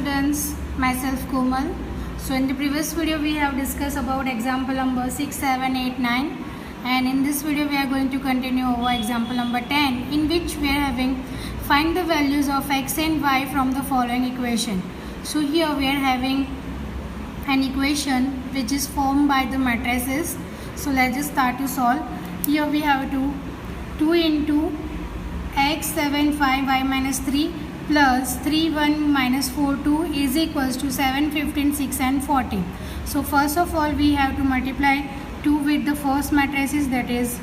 students, myself Komal. So in the previous video we have discussed about example number 6, 7, 8, 9, and in this video we are going to continue over example number 10, in which we are having find the values of x and y from the following equation. So here we are having an equation which is formed by the matrices. So let's just start to solve. Here we have 2 into x 7 5 y minus 3 plus 3 1 minus 4 2 is equals to 7 15 6 and 14. So first of all we have to multiply 2 with the first matrices, that is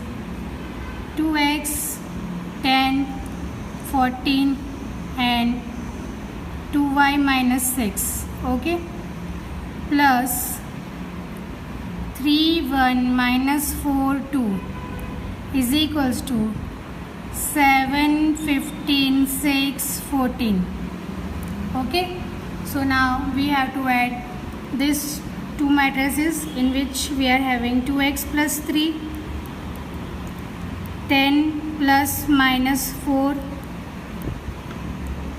2x 10 14 and 2y minus 6, okay, plus 3 1 minus 4 2 is equals to 7 15 6 14. Okay, so now we have to add these two matrices, in which we are having 2x plus 3, 10 plus minus 4,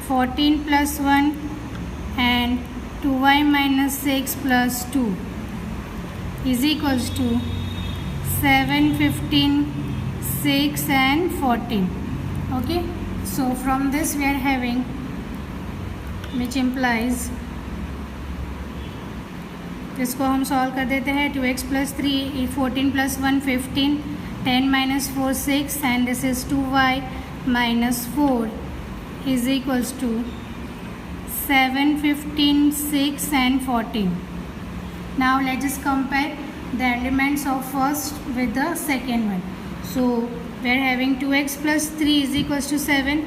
14 plus 1 and 2y minus 6 plus 2 is equals to 7 15 6 and 14. Okay, so from this we are having, which implies, इसको हम solve कर देते हैं. 2x plus 3 14 plus 1 15, 10 minus 4 6 and this is 2y minus 4 is equals to 7 15 6 and 14. Now let us compare the elements of first with the second one. So we are having 2x plus 3 is equals to 7,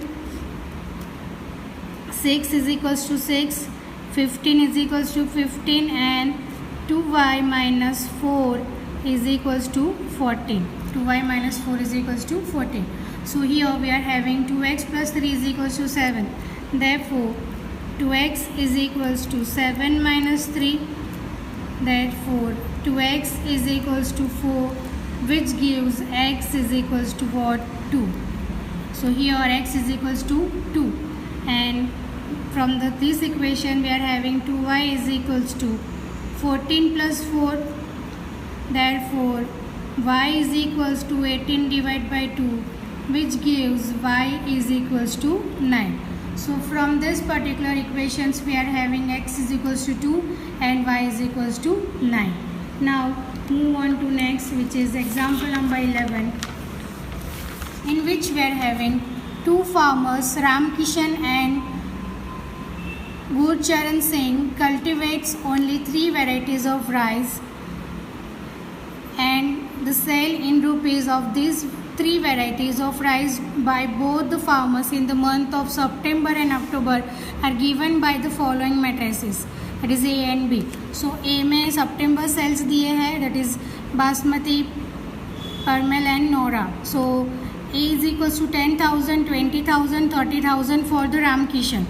6 is equals to 6, 15 is equals to 15 and 2y minus 4 is equals to 14. 2y minus 4 is equals to 14. So here we are having 2x plus 3 is equals to 7. Therefore 2x is equals to 7 minus 3. Therefore 2x is equals to 4, which gives x is equals to what? 2. So here x is equals to 2, and from this equation we are having 2y is equals to 14 plus 4. Therefore y is equals to 18 divided by 2, which gives y is equals to 9. So from this particular equations we are having x is equals to 2 and y is equals to 9. Now move on to next, which is example number 11, in which we are having two farmers, Ramkishan and Gurcharan Singh, cultivates only 3 varieties of rice, and the sale in rupees of these 3 varieties of rice by both the farmers in the month of September and October are given by the following matrices, that is A and B. So A में September sales दिए हैं, that is Basmati, Parmel and Nora. So A is equals to 10,000, 20,000, 30,000 for the Ramkishan,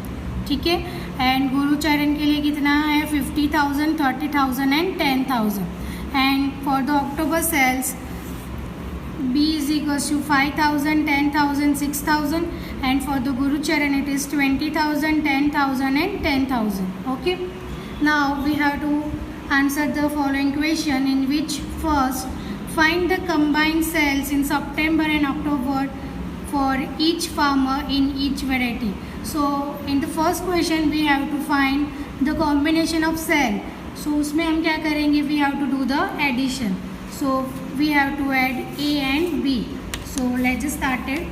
ठीक है, and Gurucharan के लिए कितना है? 50,000, 30,000 and 10,000. And for the October sales, B is equals to 5,000, 10,000, 6,000, and for the Gurucharan it is 20,000, 10,000 and 10,000. Okay. Now we have to answer the following question, in which first find the combined sales in September and October for each farmer in each variety. So in the first question we have to find the combination of sale. So उसमें हम क्या करेंगे? We have to do the addition. So we have to add A and B. So let's just start it.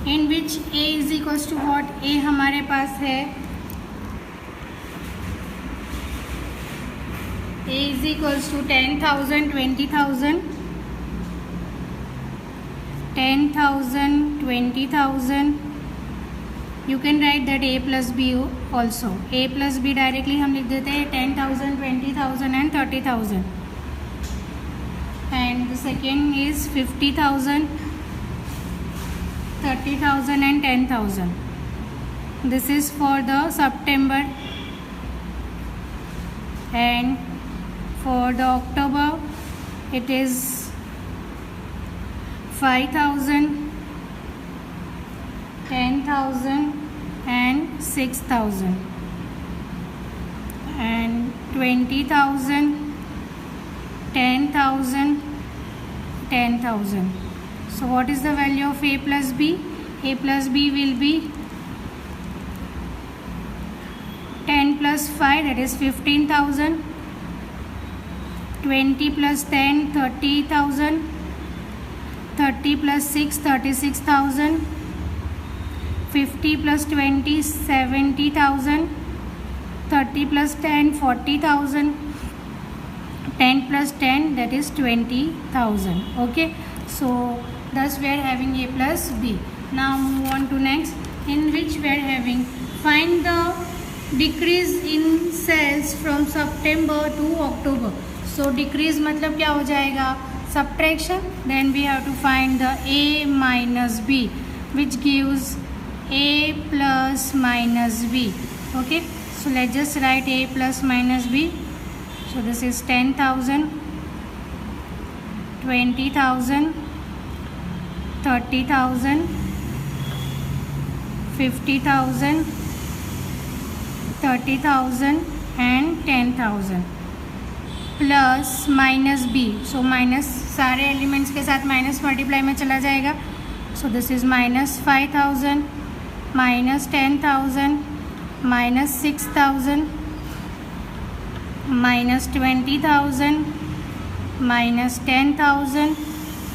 In which A is equals to what? A हमारे पास है, A is equals to 10,000, 20,000, 10,000, 20,000. You can write that A plus B also. A plus B directly हम लिख देते हैं 10,000, 20,000 and 30,000. And the second is 50,000, 30,000 and 10,000. This is for the September, and For the October, it is 5,000, 10,000 and 6,000 and 20,000, 10,000, 10,000. So what is the value of A plus B? A plus B will be 10 plus 5, that is 15,000. 20 plus 10, 30,000. 30 plus 6, 36,000. 50 plus 20, 70,000. 30 plus 10, 40,000. 10 plus 10, that is 20,000. Okay, so thus we are having A plus B. Now move on to next, in which we are having find the decrease in sales from September to October. So decrease मतलब क्या हो जाएगा? Subtraction. Then we have to find the A minus B, which gives A plus minus B. Okay, so let's just write A plus minus B. So this is 10,000, 20,000, 30,000, 50,000, 30,000 and 10,000 plus minus B. So minus सारे elements के साथ minus multiply में चला जाएगा. So this is minus 5,000, minus 10,000, minus 6,000, minus 20,000, minus 10,000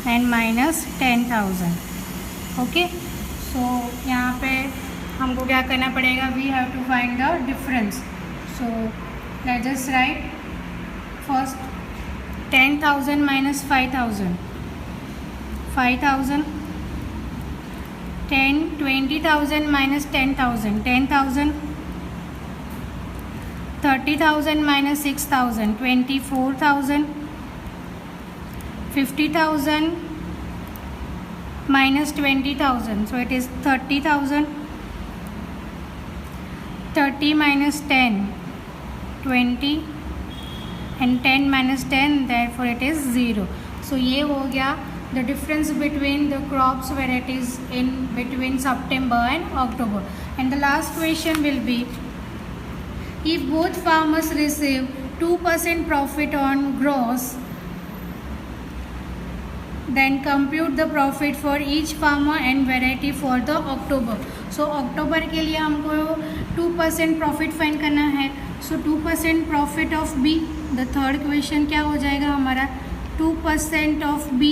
and minus 10,000. Okay, so यहाँ पे हमको क्या करना पड़ेगा? We have to find the difference. So let's just write first 10,000 minus 5,000, 5,000. 10, 20,000 minus 10,000, 10,000. 30,000 minus 6,000, 24,000. 50,000 minus 20,000, so it is 30,000. 30 minus 10, 20 and 10 minus 10, therefore it is 0. So ये हो गया the difference between the crops varieties in between September and October. And the last question will be, if both farmers receive 2% profit on gross, then compute the profit for each farmer and variety for the October. So October के लिए हमको 2% profit find करना है. So 2% profit of B. The third question क्या हो जाएगा हमारा? 2% of B.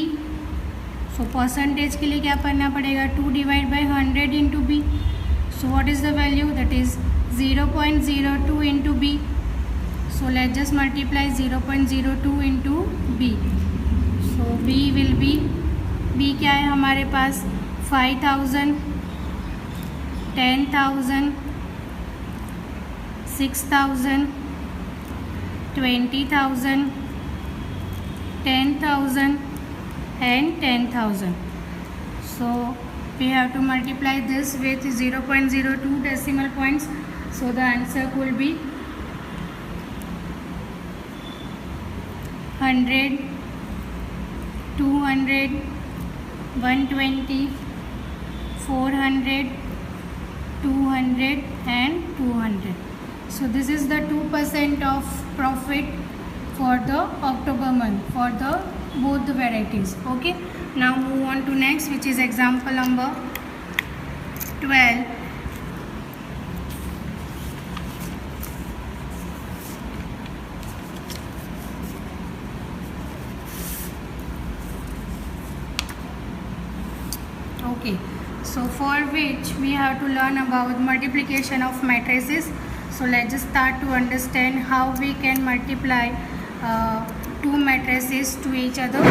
So percentage के लिए क्या करना पड़ेगा? 2 divide by 100 into B. So what is the value? That is 0.02 into B. So let's just multiply 0.02 into B. So B will be, B क्या है हमारे पास? 5,000, 10,000, 6,000, 20,000, 10,000 and 10,000. So we have to multiply this with 0.02 decimal points. So the answer will be 100, 200, 120, 400, 200 and 200. So this is the 2% of profit for the October month for the both the varieties. Okay, now move on to next, which is example number 12. Okay, so for which we have to learn about multiplication of matrices. So let's just start to understand how we can multiply two matrices to each other.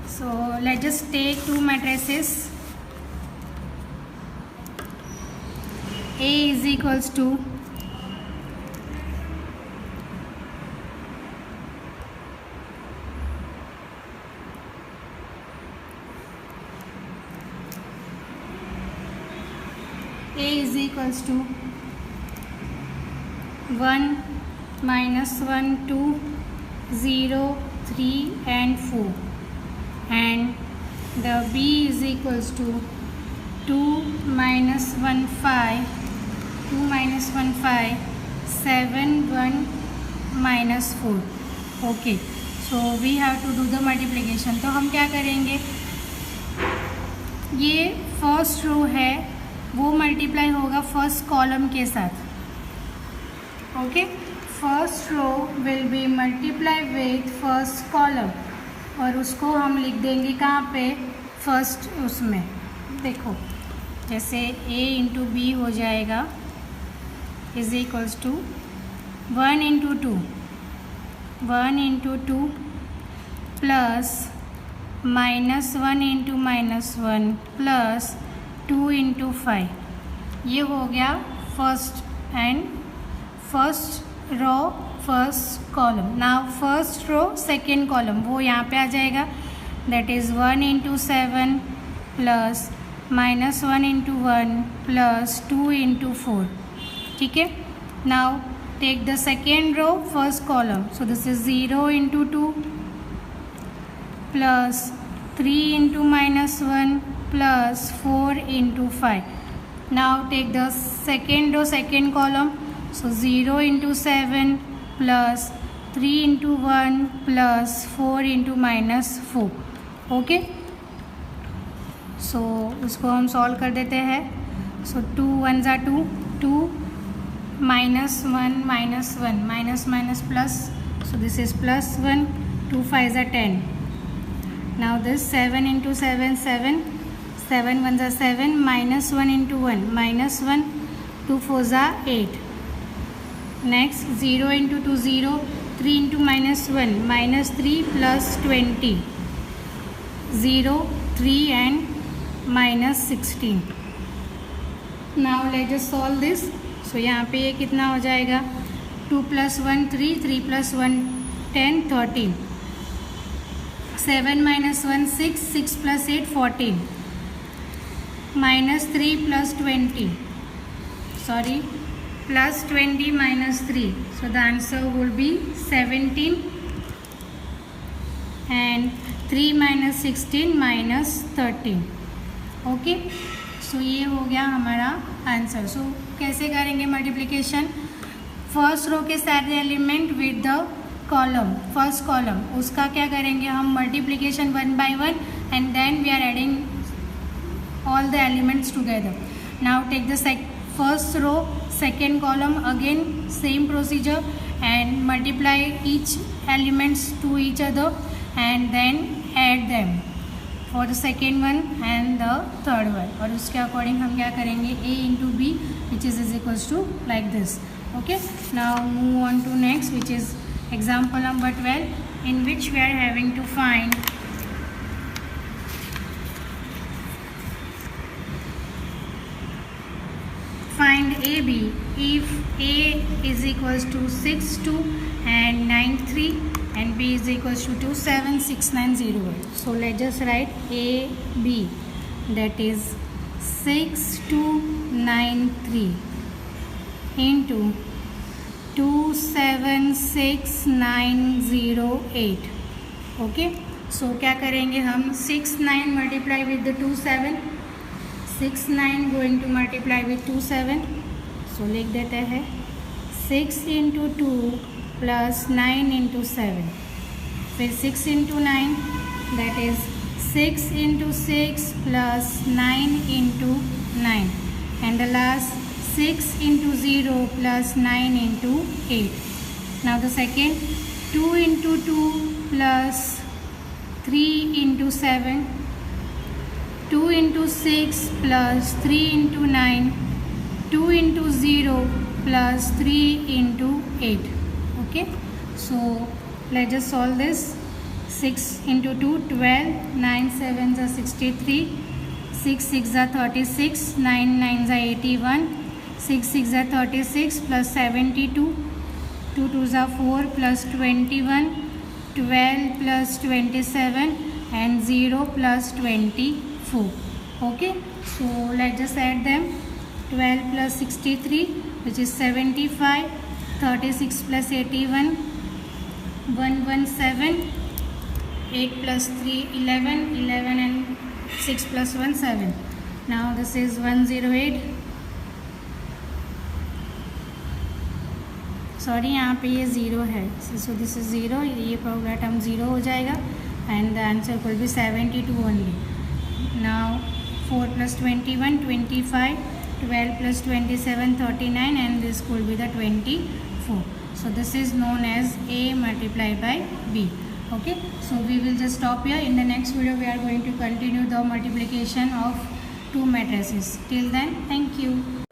So let's just take two matrices. A is equals to 1 minus 1 2 0 3 and 4, and the B is equals to 2 minus 1 5 2 minus 1 5 7 1 minus 4. Okay, so we have to do the multiplication. तो हम क्या करेंगे, ये first row है वो multiply होगा first column के साथ. Okay, first row will be multiply with first column, और उसको हम लिख देंगे कहाँ पे, फर्स्ट उसमें. देखो जैसे a इंटू बी हो जाएगा is equals to 1 into 2 1 into 2 plus minus 1 into minus 1 plus 2 into 5. ये हो गया first and first row first column. Now first row second column वो यहाँ पे आ जाएगा, that is 1 into 7 plus minus 1 into 1 plus 2 into 4. ठीक है, now take the second row first column, so this is 0 into 2 plus 3 into minus 1 plus 4 into 5. Now take the second row second column, so 0 into 7 plus 3 into 1 plus 4 into minus 4. Okay, so उसको हम solve कर देते हैं. सो 2 1 ज़ा 2 2 minus 1 minus 1 minus minus plus, so this is plus 1 2 5 ज़ा 10. Now this 7 into 7 7 7 1 ज़ा 7 minus 1 into 1 minus 1 2 4 ज़ा 8. Next 0 into 2 0 3 into minus 1 minus 3 plus 20 0 3 and minus 16. Now let us solve this. So यहाँ पे ये कितना हो जाएगा, 2 plus 1 3 3 plus 1 10 13 7 minus 1 6 6 plus 8 14 minus 3 plus 20 sorry plus 20 minus 3. So the answer will be 17 and 3 minus 16 minus 13. Okay, सो ये हो गया हमारा आंसर. सो कैसे करेंगे मल्टीप्लिकेशन, फर्स्ट रो के सारे element with the column, first column उसका क्या करेंगे हम multiplication 1 by 1 and then we are adding all the elements together. Now take the first row second column, again same procedure, and multiply each elements to each other and then add them for the second one and the third one. और उसके according हम क्या करेंगे, a into b which is equals to like this. Okay, now move on to next, which is example number 12, in which we are having to find AB if A is equals to 6 2 and 9 3 and B is equals to 2 7 6 9 0 1. So let's just write AB, that is 6 2 9 3 into 2 7 6 9 0 8. Okay, so क्या करेंगे हम, 6 9 multiply with the 2 7 6 9 going to multiply with 2 7. सो लिख देते हैं 6 into 2 plus 9 into 7, फिर 6 into 9 that is 6 into 6 plus 9 into 9 and the last 6 into 0 plus 9 into 8. Now the second 2 into 2 plus 3 into 7 2 into 6 plus 3 into 9 2 into 0 plus 3 into 8. Okay, so let's just solve this. 6 into 2 12 9 7 are 63 6 6 are 36 9 9 are 81 6 6 are 36 plus 72 2 2 are 4 plus 21 12 plus 27 and 0 plus 24. Okay, so let's just add them. 12 plus 63 which is 75 36 plus 81, 117, 8 plus 3, 11, 11 and 6 plus 1, 7. Now this is 108. Sorry यहाँ पे ये zero है, so this is zero, ये programme term zero हो जाएगा and the answer will B 72 only. Now 4 plus 21, 25, 12 plus 27, 39 and this will be the 24. So this is known as A multiplied by B. Okay, so we will just stop here. In the next video we are going to continue the multiplication of two matrices. Till then, thank you.